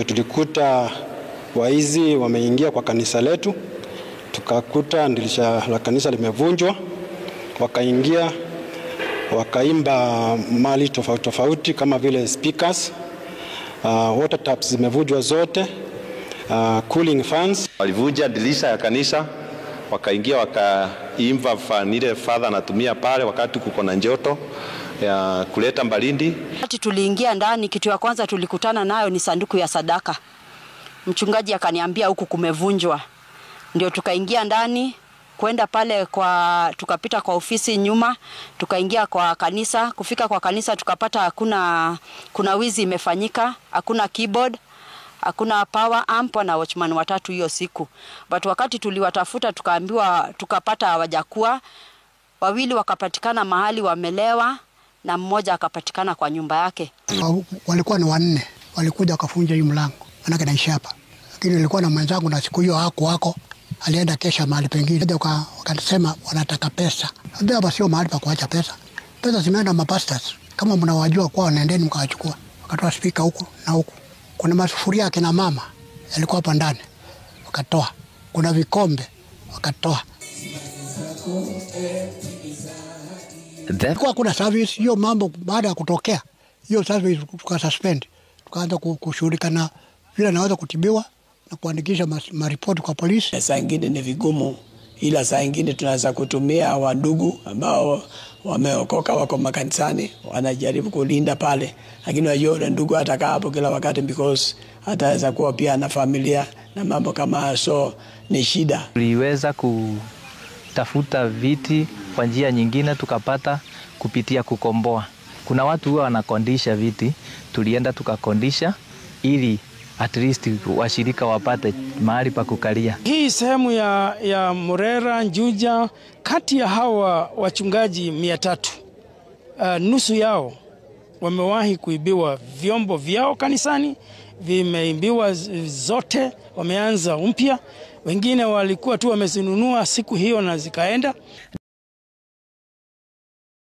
Tulikuta waizi wameingia kwa kanisa letu, tukakuta dirisha la kanisa limevunjwa, wakaingia wakaimba mali tofauti tofauti kama vile speakers, water taps zimevunjwa zote, cooling fans. Walivunja dirisha ya kanisa, wakaingia wakaimba ile father anatumia pale wakati kuko na joto ya kuleta baridi. Wakati tuliingia ndani, kitu ya kwanza tulikutana nayo ni sanduku ya sadaka. Mchungaji akaniambia huku kumevunjwa. Ndio tukaingia ndani, kwenda pale tukapita kwa ofisi nyuma, tukaingia kwa kanisa. Kufika kwa kanisa tukapata kuna wizi imefanyika, hakuna keyboard, hakuna power amp na watchman watatu hiyo siku. But wakati tuliwatafuta tukaambiwa tukapata hawajakuwa. Wawili wakapatikana mahali wamelewa na mmoja akapatikana kwa nyumba yake. Walikuwa ni wanne, walikuja wakafunja hii mlango. Maana naisha hapa. Lakini nilikuwa na mwenzangu na siku hiyo wako alienda kesha mahali pengine. Wakasema wanataka pesa. Ndio sio mahali pa kuacha pesa. Pesa zimeenda mapastors. Kama mnawajua kwa nendeni mkawachukua. Wakatoa speaker huko na huko. Kuna masufuria kina mama yalikuwa hapa ndani. Wakatoa. Kuna vikombe wakatoa. Kwa kuna service hiyo mambo baada ya kutokea. Hiyo service tukasuspend. Tukaanza kushughulika na vile naweza kutibiwa na kuandikisha maripoti kwa polisi. Saa nyingine ni vigumu, ila saa nyingine tunaweza kutumia wadugu ambao wameokoka wako makanisani, wanajaribu kulinda pale. Lakini wajua ndugu atakaa hapo kila wakati because ataweza kuwa pia na familia na mambo kama so ni shida. Tuliweza kutafuta viti kwa njia nyingine tukapata kupitia kukomboa. Kuna watu huwa wanakondisha viti, tulienda tukakondisha ili at least washirika wapate mahali pa kukalia. Hii sehemu ya Murera, Juja, kati ya hawa wachungaji 300, nusu yao wamewahi kuibiwa vyombo vyao kanisani, vimeibiwa zote, wameanza mpya. Wengine walikuwa tu wamezinunua siku hiyo na zikaenda.